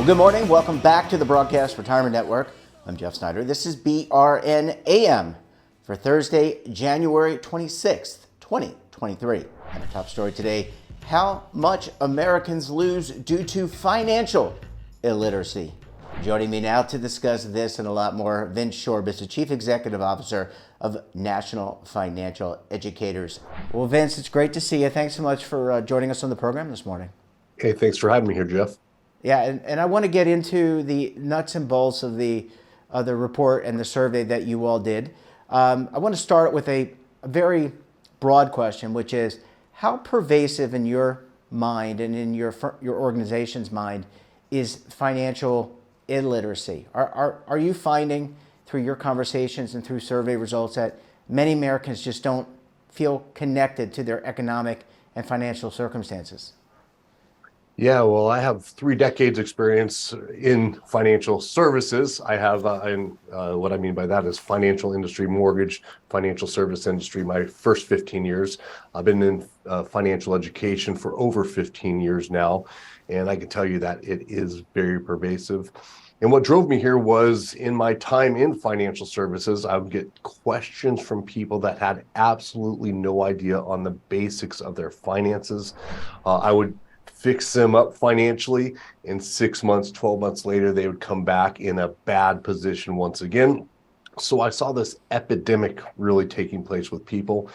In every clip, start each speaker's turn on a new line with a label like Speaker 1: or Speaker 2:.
Speaker 1: Good morning. Welcome back to the Broadcast Retirement Network. I'm Jeff Snyder. This is BRN AM for Thursday, January 26th, 2023. And our top story today, how much Americans lose due to financial illiteracy. Joining me now to discuss this and a lot more, Vince Shorbis, the Chief Executive Officer of National Financial Educators. Well, Vince, it's great to see you. Thanks so much for joining us on the program this morning.
Speaker 2: Hey, thanks for having me here, Jeff.
Speaker 1: Yeah, and I want to get into the nuts and bolts of the report and the survey that you all did. I want to start with a very broad question, which is how pervasive in your mind and in your organization's mind is financial illiteracy? Are you finding through your conversations and through survey results that many Americans just don't feel connected to their economic and financial circumstances?
Speaker 2: Yeah, well, I have 3 decades experience in financial services. I have, what I mean by that is financial industry, mortgage, financial service industry, my first 15 years. I've been in financial education for over 15 years now, and I can tell you that it is very pervasive. And what drove me here was in my time in financial services, I would get questions from people that had absolutely no idea on the basics of their finances. I would fix them up financially, and 6 months, 12 months later, they would come back in a bad position once again. So I saw this epidemic really taking place with people.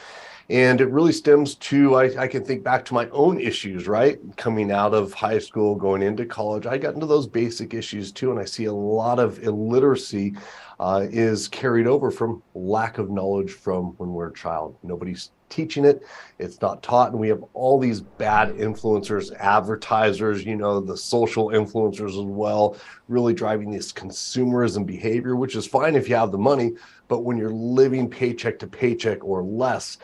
Speaker 2: And it really stems to, I can think back to my own issues, right? Coming out of high school, going into college, I got into those basic issues too. And I see a lot of illiteracy is carried over from lack of knowledge from when we're a child. Nobody's teaching it. It's not taught. And we have all these bad influencers, advertisers, the social influencers as well, really driving this consumerism behavior, which is fine if you have the money. But when you're living paycheck to paycheck or less,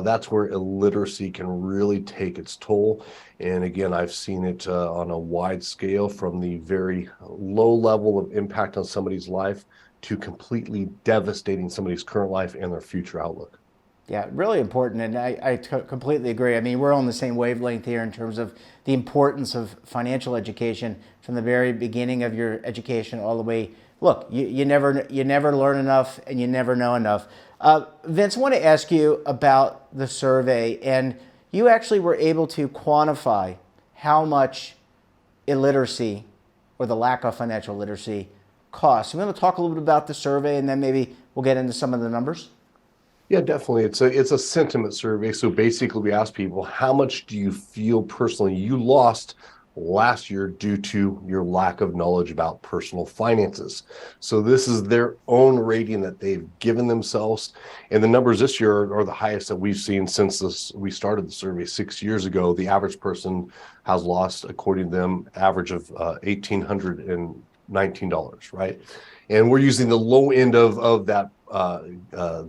Speaker 2: that's where illiteracy can really take its toll. And again, I've seen it on a wide scale from the very low level of impact on somebody's life to completely devastating somebody's current life and their future outlook.
Speaker 1: Yeah, really important, and I completely agree. I mean, we're on the same wavelength here in terms of the importance of financial education from the very beginning of your education all the way. Look, you never learn enough, and you never know enough. Vince, I want to ask you about the survey, and you actually were able to quantify how much illiteracy or the lack of financial literacy costs. I'm going to talk a little bit about the survey, and then maybe we'll get into some of the numbers.
Speaker 2: Yeah, definitely. It's a sentiment survey. So basically we ask people, how much do you feel personally you lost last year due to your lack of knowledge about personal finances? So this is their own rating that they've given themselves. And the numbers this year are the highest that we've seen since we started the survey 6 years ago. The average person has lost, according to them, average of $1,819, right? And we're using the low end of that,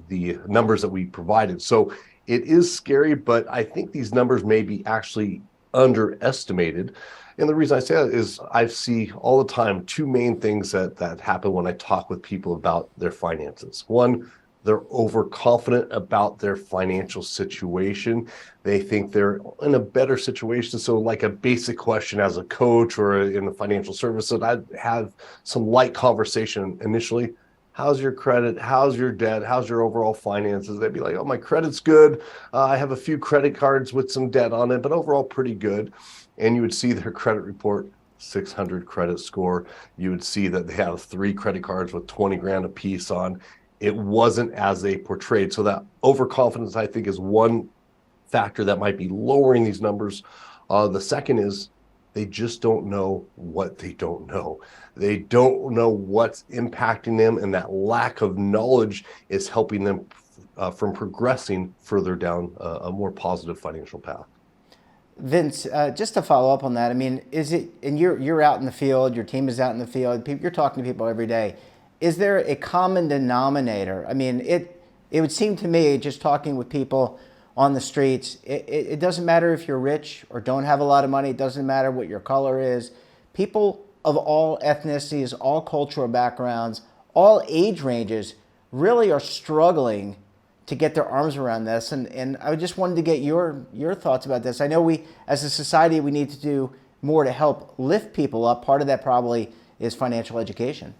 Speaker 2: the numbers that we provided. So it is scary, but I think these numbers may be actually underestimated. And the reason I say that is I see all the time 2 main things that happen when I talk with people about their finances. One, they're overconfident about their financial situation. They think they're in a better situation. So like a basic question as a coach or in the financial services, I'd have some light conversation initially. How's your credit? How's your debt? How's your overall finances? They'd be like, oh, my credit's good. I have a few credit cards with some debt on it, but overall pretty good. And you would see their credit report, 600 credit score. You would see that they have 3 credit cards with 20 grand a piece on. It wasn't as they portrayed. So that overconfidence, I think, is one factor that might be lowering these numbers. The second is they just don't know what they don't know. They don't know what's impacting them, and that lack of knowledge is helping them from progressing further down a more positive financial path.
Speaker 1: Vince, just to follow up on that, I mean, is it, and you're out in the field, your team is out in the field, you're talking to people every day. Is there a common denominator? I mean, it would seem to me, just talking with people on the streets, it doesn't matter if you're rich or don't have a lot of money. It doesn't matter what your color is. People of all ethnicities, all cultural backgrounds, all age ranges really are struggling to get their arms around this. And I just wanted to get your thoughts about this. I know we, as a society, we need to do more to help lift people up. Part of that probably is financial education.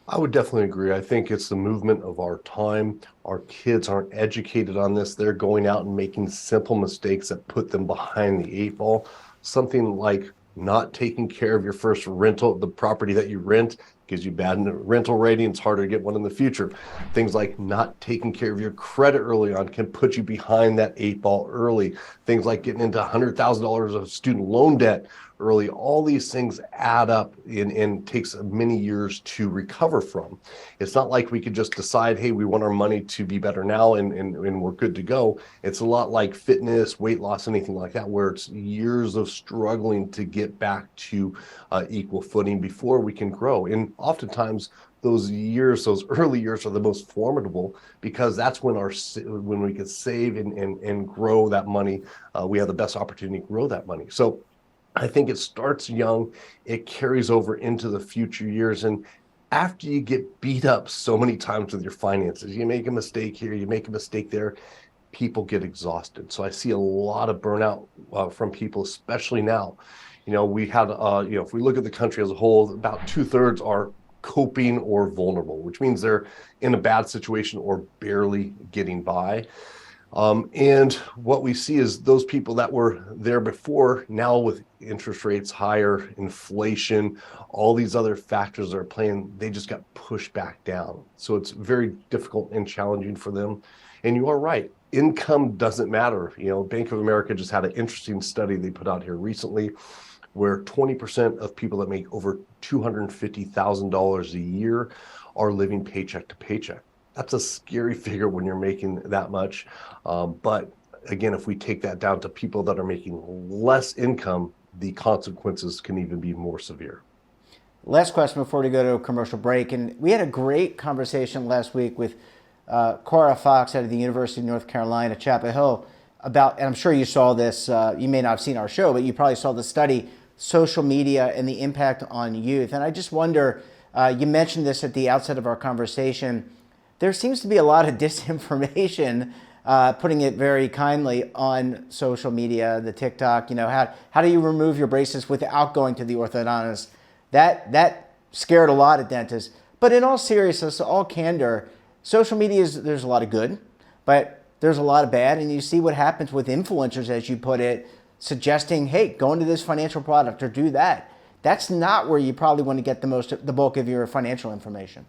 Speaker 2: I would definitely agree. I think it's the movement of our time. Our kids aren't educated on this. They're going out and making simple mistakes that put them behind the eight ball. Something like not taking care of your first rental, the property that you rent gives you bad rental rating. It's harder to get one in the future. Things like not taking care of your credit early on can put you behind that eight ball early. Things like getting into $100,000 of student loan debt early. All these things add up and takes many years to recover from. It's not like we could just decide, hey, we want our money to be better now and we're good to go. It's a lot like fitness, weight loss, anything like that, where it's years of struggling to get back to equal footing before we can grow. And oftentimes those years, those early years are the most formidable, because that's when when we can save and grow that money. We have the best opportunity to grow that money. So I think it starts young, it carries over into the future years. And after you get beat up so many times with your finances, you make a mistake here, you make a mistake there, people get exhausted. So I see a lot of burnout from people, especially now. We had, if we look at the country as a whole, about 2/3 are coping or vulnerable, which means they're in a bad situation or barely getting by. And what we see is those people that were there before, now with interest rates higher, inflation, all these other factors that are playing, they just got pushed back down. So it's very difficult and challenging for them. And you are right, income doesn't matter. Bank of America just had an interesting study they put out here recently, where 20% of people that make over $250,000 a year are living paycheck to paycheck. That's a scary figure when you're making that much. But again, if we take that down to people that are making less income, the consequences can even be more severe.
Speaker 1: Last question before we go to a commercial break. And we had a great conversation last week with Cora Fox out of the University of North Carolina, Chapel Hill, about, and I'm sure you saw this, you may not have seen our show, but you probably saw the study, social media and the impact on youth. And I just wonder, you mentioned this at the outset of our conversation, there seems to be a lot of disinformation, putting it very kindly, on social media, the TikTok. How do you remove your braces without going to the orthodontist? That scared a lot of dentists. But in all seriousness, all candor, social media there's a lot of good, but there's a lot of bad. And you see what happens with influencers, as you put it, suggesting, hey, go into this financial product or do that. That's not where you probably want to get the bulk of your financial information.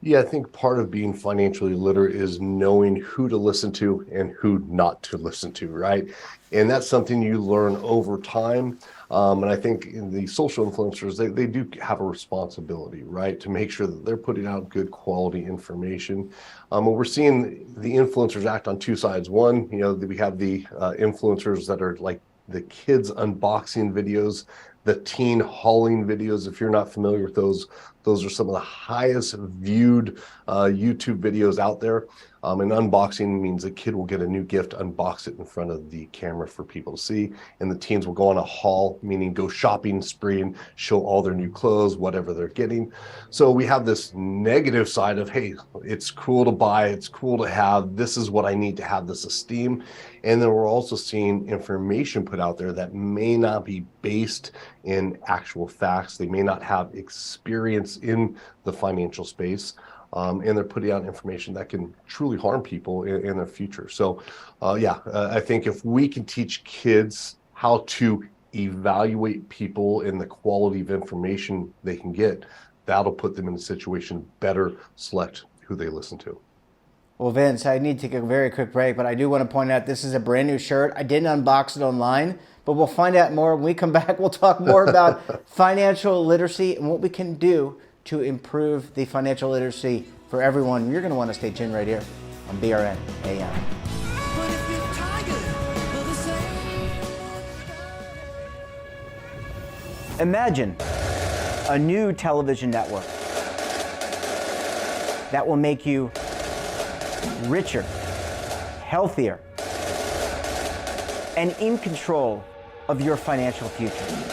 Speaker 2: Yeah, I think part of being financially literate is knowing who to listen to and who not to listen to, right? And that's something you learn over time. And I think in the social influencers, they do have a responsibility, right, to make sure that they're putting out good quality information. And we're seeing the influencers act on two sides. One, we have the influencers that are like the kids unboxing videos, the teen hauling videos. If you're not familiar with those are some of the highest viewed YouTube videos out there. And unboxing means a kid will get a new gift, unbox it in front of the camera for people to see. And the teens will go on a haul, meaning go shopping spree and show all their new clothes, whatever they're getting. So we have this negative side of, hey, it's cool to buy, it's cool to have, this is what I need to have this esteem. And then we're also seeing information put out there that may not be based in actual facts. They may not have experience in the financial space. And they're putting out information that can truly harm people in their future. So, I think if we can teach kids how to evaluate people and the quality of information they can get, that'll put them in a situation to better select who they listen to.
Speaker 1: Well, Vince, I need to take a very quick break, but I do want to point out this is a brand new shirt. I didn't unbox it online, but we'll find out more. When we come back, we'll talk more about financial literacy and what we can do to improve the financial literacy for everyone. You're going to want to stay tuned right here on BRN AM. Imagine a new television network that will make you richer, healthier, and in control of your financial future.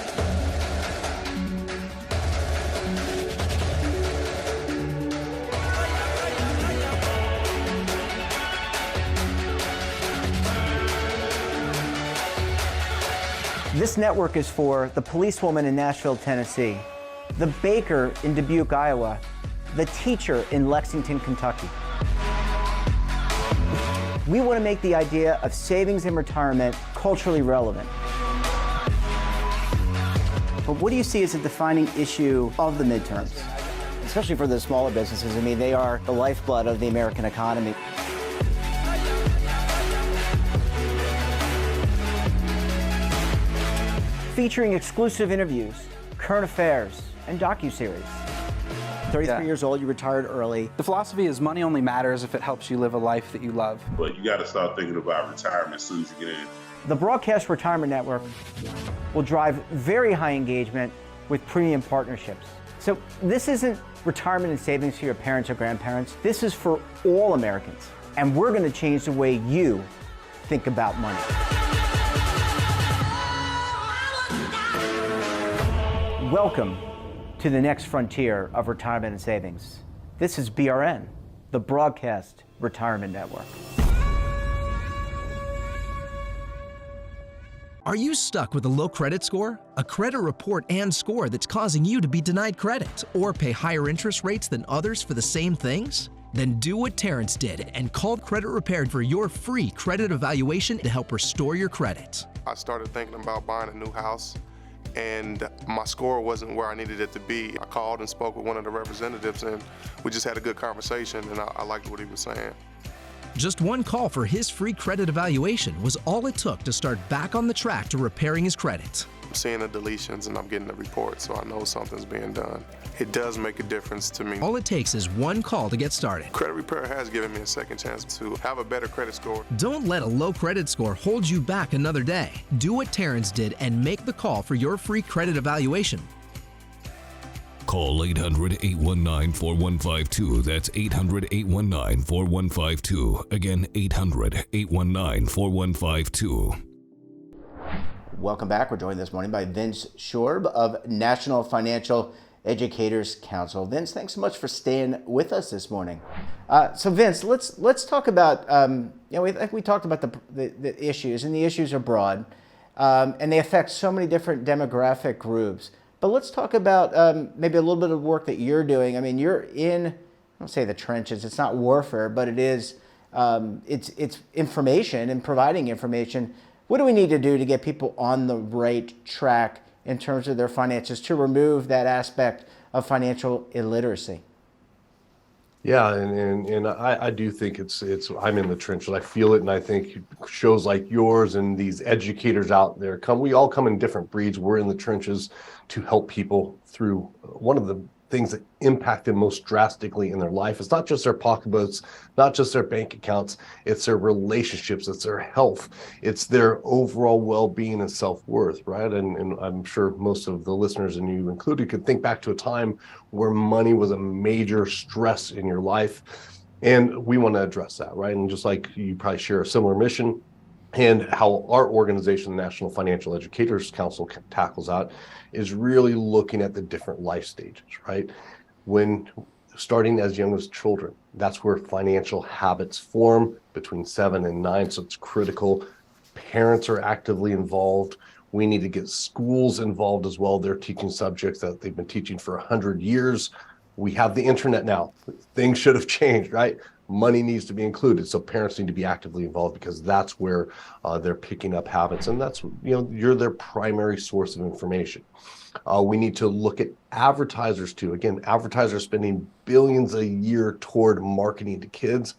Speaker 1: This network is for the policewoman in Nashville, Tennessee, the baker in Dubuque, Iowa, the teacher in Lexington, Kentucky. We want to make the idea of savings and retirement culturally relevant. But what do you see as a defining issue of the midterms? Especially for the smaller businesses. I mean, they are the lifeblood of the American economy. Featuring exclusive interviews, current affairs, and docuseries. 33 years old, you retired early.
Speaker 3: The philosophy is money only matters if it helps you live a life that you love.
Speaker 4: But you got to start thinking about retirement as soon as you get in.
Speaker 1: The Broadcast Retirement Network will drive very high engagement with premium partnerships. So this isn't retirement and savings for your parents or grandparents. This is for all Americans. And we're going to change the way you think about money. Welcome to the next frontier of retirement and savings. This is BRN, the Broadcast Retirement Network.
Speaker 5: Are you stuck with a low credit score? A credit report and score that's causing you to be denied credit or pay higher interest rates than others for the same things? Then do what Terrence did and call Credit Repaired for your free credit evaluation to help restore your credit.
Speaker 6: I started thinking about buying a new house, and my score wasn't where I needed it to be. I called and spoke with one of the representatives, and we just had a good conversation, and I liked what he was saying.
Speaker 5: Just one call for his free credit evaluation was all it took to start back on the track to repairing his credit.
Speaker 6: I'm seeing the deletions and I'm getting the report, so I know something's being done. It does make a difference to me.
Speaker 5: All it takes is one call to get started.
Speaker 6: Credit Repair has given me a second chance to have a better credit score.
Speaker 5: Don't let a low credit score hold you back another day. Do what Terrence did and make the call for your free credit evaluation.
Speaker 7: Call 800-819-4152. That's 800-819-4152. Again, 800-819-4152.
Speaker 1: Welcome back. We're joined this morning by Vince Shorb of National Financial Educators Council. Vince, thanks so much for staying with us this morning. So Vince, let's talk about, we talked about the issues, and the issues are broad, and they affect so many different demographic groups. But let's talk about maybe a little bit of work that you're doing. I mean, you're in, I don't say the trenches, it's not warfare, but it is, it's information and providing information. What do we need to do to get people on the right track in terms of their finances to remove that aspect of financial illiteracy?
Speaker 2: Yeah, and I do think it's I'm in the trenches. I feel it, and I think shows like yours and these educators out there we all come in different breeds. We're in the trenches to help people through one of the things that impact them most drastically in their life. It's not just their pocketbooks, not just their bank accounts, it's their relationships, it's their health, it's their overall well-being and self-worth, right? And I'm sure most of the listeners, and you included, could think back to a time where money was a major stress in your life. And we want to address that, right? And just like you probably share a similar mission, and how our organization, the National Financial Educators Council, tackles that is really looking at the different life stages, right? When starting as young as children, that's where financial habits form between 7 and 9. So it's critical. Parents are actively involved. We need to get schools involved as well. They're teaching subjects that they've been teaching for 100 years. We have the internet now. Things should have changed, right? Money needs to be included, so parents need to be actively involved, because that's where they're picking up habits, and that's, you're their primary source of information. We need to look at advertisers too. Again, advertisers spending billions a year toward marketing to kids.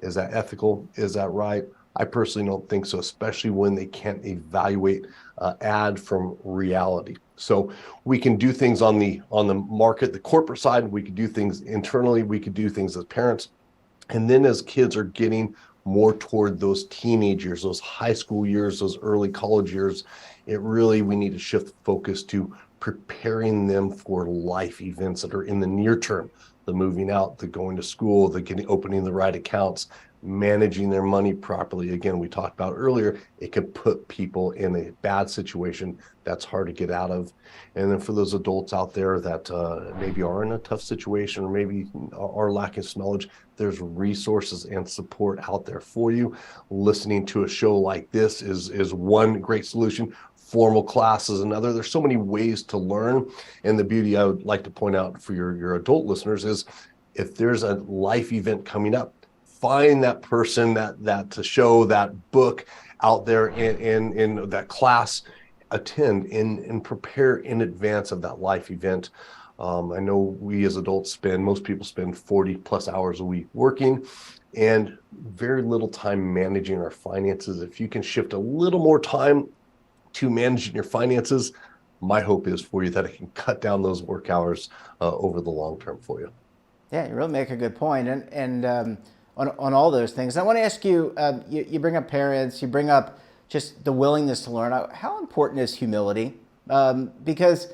Speaker 2: Is that ethical? Is that right? I personally don't think so, especially when they can't evaluate ad from reality. So we can do things on the market, the corporate side. We could do things internally. We could do things as parents. And then as kids are getting more toward those teenage years, those high school years, those early college years, we need to shift the focus to preparing them for life events that are in the near term, the moving out, the going to school, the opening the right accounts, managing their money properly. Again, we talked about earlier, it could put people in a bad situation that's hard to get out of. And then for those adults out there that maybe are in a tough situation or maybe are lacking some knowledge, there's resources and support out there for you. Listening to a show like this is one great solution. formal classes, and there's so many ways to learn. And the beauty I would like to point out for your adult listeners is, if there's a life event coming up, find that person that to show that book out there in that class, attend and prepare in advance of that life event. I know we as adults most people spend 40 plus hours a week working and very little time managing our finances. If you can shift a little more time to managing your finances, my hope is for you that it can cut down those work hours over the long term for you.
Speaker 1: Yeah, you really make a good point. And on all those things, I want to ask you, you bring up parents, you bring up just the willingness to learn. How important is humility? Because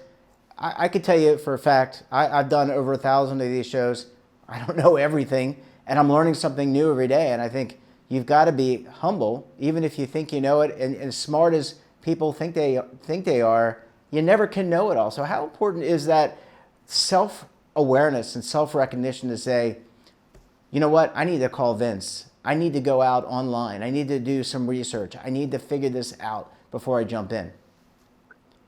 Speaker 1: I could tell you for a fact, I've done over 1,000 of these shows. I don't know everything, and I'm learning something new every day. And I think you've got to be humble, even if you think you know it. And as smart as people think they are, you never can know it all. So how important is that self-awareness and self-recognition to say, you know what, I need to call Vince. I need to go out online. I need to do some research. I need to figure this out before I jump in.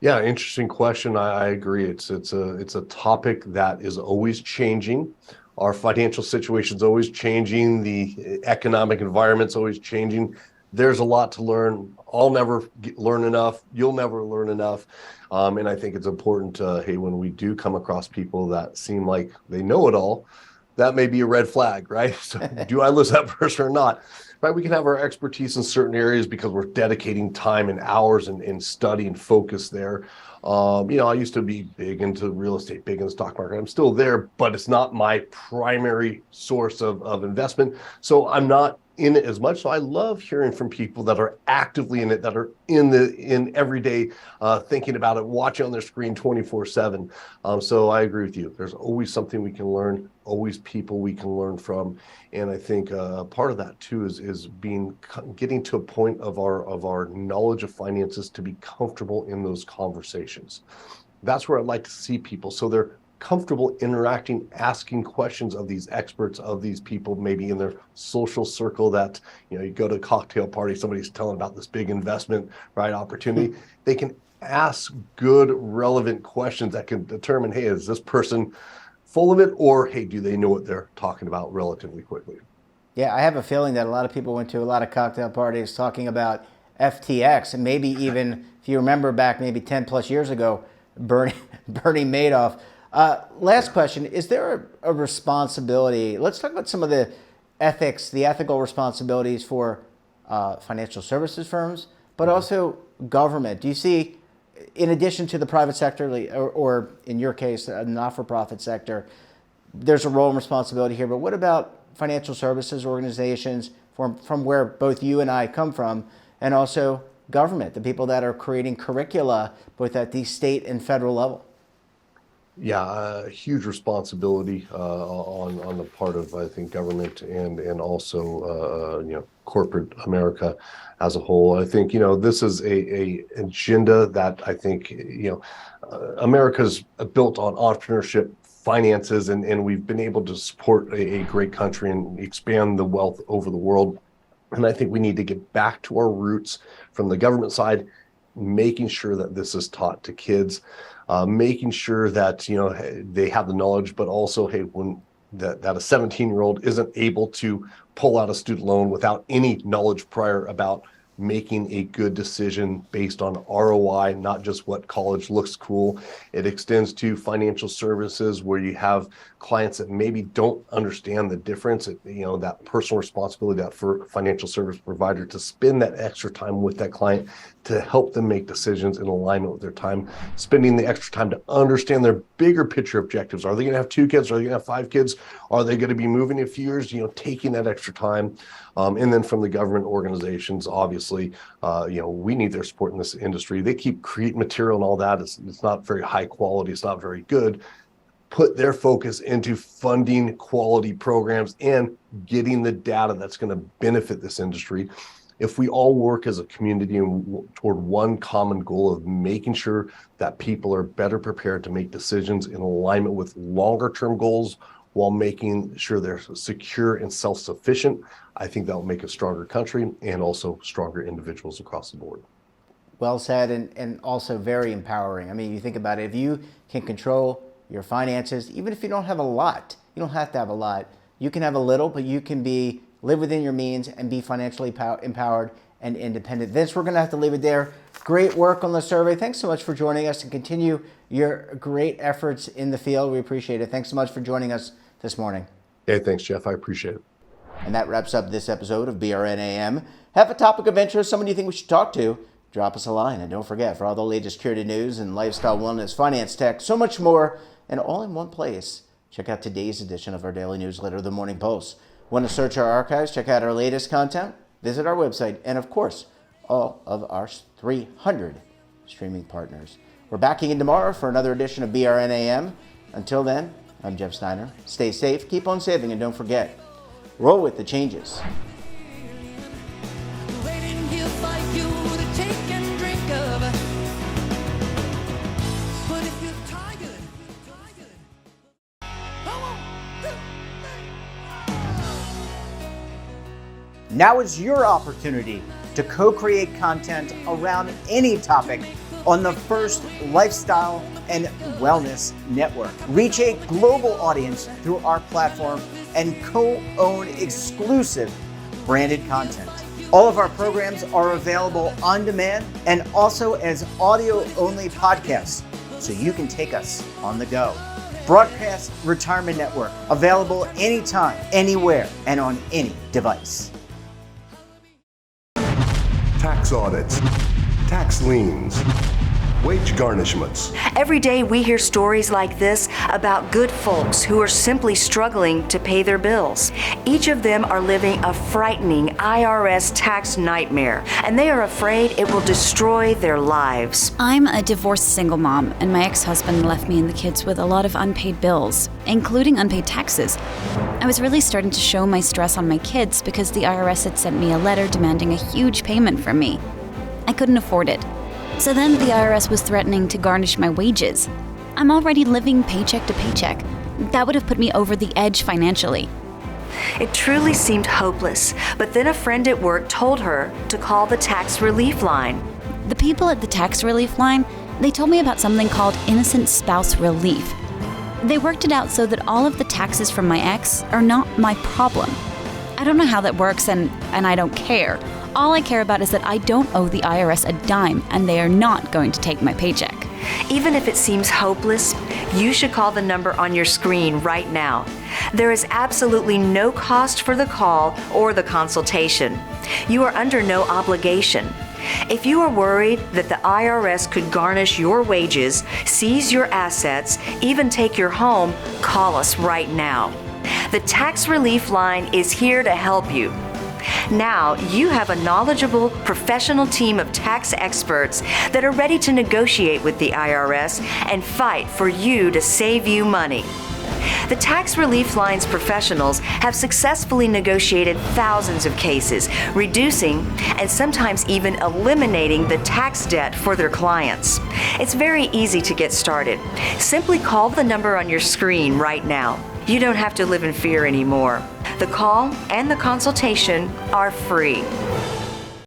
Speaker 2: Yeah, interesting question. I agree. It's a topic that is always changing. Our financial situation is always changing. The economic environment's always changing. There's a lot to learn. I'll never learn enough. You'll never learn enough. And I think it's important, hey, when we do come across people that seem like they know it all, that may be a red flag, right? So do I lose that person or not? Right? We can have our expertise in certain areas because we're dedicating time and hours and study and focus there. I used to be big into real estate, big in the stock market. I'm still there, but it's not my primary source of investment. So I'm not in it as much. So I love hearing from people that are actively in it, that are in every day, thinking about it, watching on their screen 24/7. So I agree with you. There's always something we can learn, always people we can learn from. And I think part of that too is getting to a point of our knowledge of finances to be comfortable in those conversations. That's where I'd like to see people, so they're comfortable interacting, asking questions of these experts, of these people maybe in their social circle that, you go to a cocktail party, somebody's telling about this big investment, right, opportunity. They can ask good, relevant questions that can determine, hey, is this person full of it, or hey, do they know what they're talking about relatively quickly?
Speaker 1: Yeah, I have a feeling that a lot of people went to a lot of cocktail parties talking about FTX, and maybe even, if you remember back maybe 10 plus years ago, Bernie Madoff. Last question, is there a responsibility? Let's talk about some of the ethical responsibilities for financial services firms, but also government. Do you see, in addition to the private sector, or in your case, a not-for-profit sector, there's a role and responsibility here, but what about financial services organizations from where both you and I come from, and also government, the people that are creating curricula both at the state and federal level?
Speaker 2: Yeah, a huge responsibility on the part of, I think, government and also corporate America as a whole. I think this is a agenda that I think America's built on entrepreneurship, finances, and we've been able to support a great country and expand the wealth over the world. And I think we need to get back to our roots from the government side, making sure that this is taught to kids. Making sure that they have the knowledge, but also, hey, when that a 17-year-old isn't able to pull out a student loan without any knowledge prior about making a good decision based on ROI, not just what college looks cool. It extends to financial services where you have clients that maybe don't understand the difference, that personal responsibility that for financial service provider to spend that extra time with that client to help them make decisions in alignment with their time, spending the extra time to understand their bigger picture objectives. Are they going to have 2 kids? Are they going to have 5 kids? Are they going to be moving in a few years? Taking that extra time. And then from the government organizations, obviously, we need their support in this industry. They keep creating material and all that. It's not very high quality. It's not very good. Put their focus into funding quality programs and getting the data that's going to benefit this industry. If we all work as a community and toward one common goal of making sure that people are better prepared to make decisions in alignment with longer term goals while making sure they're secure and self-sufficient, I think that will make a stronger country and also stronger individuals across the board.
Speaker 1: well said, and also very empowering. I mean, you think about it, if you can control your finances, even if you don't have a lot, you don't have to have a lot. You can have a little, but you can live within your means and be financially empowered and independent. Vince, we're going to have to leave it there. Great work on the survey. Thanks so much for joining us, and continue your great efforts in the field. We appreciate it. Thanks so much for joining us this morning.
Speaker 2: Hey, thanks, Jeff. I appreciate it.
Speaker 1: And that wraps up this episode of BRN AM. Have a topic of interest, someone you think we should talk to, drop us a line. And don't forget, for all the latest security news and lifestyle, wellness, finance, tech, so much more, and all in one place, check out today's edition of our daily newsletter, The Morning Post. Want to search our archives, check out our latest content, visit our website, and of course, all of our 300 streaming partners. We're back again tomorrow for another edition of BRN AM. Until then, I'm Jeff Steiner. Stay safe, keep on saving, and don't forget, roll with the changes. Now is your opportunity to co-create content around any topic on the First Lifestyle and Wellness Network. Reach a global audience through our platform and co-own exclusive branded content. All of our programs are available on demand and also as audio-only podcasts, so you can take us on the go. Broadcast Retirement Network, available anytime, anywhere, and on any device.
Speaker 8: Tax audits, tax liens, wage garnishments.
Speaker 9: Every day we hear stories like this about good folks who are simply struggling to pay their bills. Each of them are living a frightening IRS tax nightmare, and they are afraid it will destroy their lives.
Speaker 10: I'm a divorced single mom, and my ex-husband left me and the kids with a lot of unpaid bills, including unpaid taxes. I was really starting to show my stress on my kids because the IRS had sent me a letter demanding a huge payment from me. I couldn't afford it. So then the IRS was threatening to garnish my wages. I'm already living paycheck to paycheck. That would have put me over the edge financially.
Speaker 9: It truly seemed hopeless, but then a friend at work told her to call the tax relief line.
Speaker 10: The people at the tax relief line, they told me about something called innocent spouse relief. They worked it out so that all of the taxes from my ex are not my problem. I don't know how that works, and I don't care. All I care about is that I don't owe the IRS a dime, and they are not going to take my paycheck.
Speaker 9: Even if it seems hopeless, you should call the number on your screen right now. There is absolutely no cost for the call or the consultation. You are under no obligation. If you are worried that the IRS could garnish your wages, seize your assets, even take your home, call us right now. The Tax Relief Line is here to help you. Now you have a knowledgeable, professional team of tax experts that are ready to negotiate with the IRS and fight for you to save you money. The Tax Relief Line's professionals have successfully negotiated thousands of cases, reducing and sometimes even eliminating the tax debt for their clients. It's very easy to get started. Simply call the number on your screen right now. You don't have to live in fear anymore. The call and the consultation are free.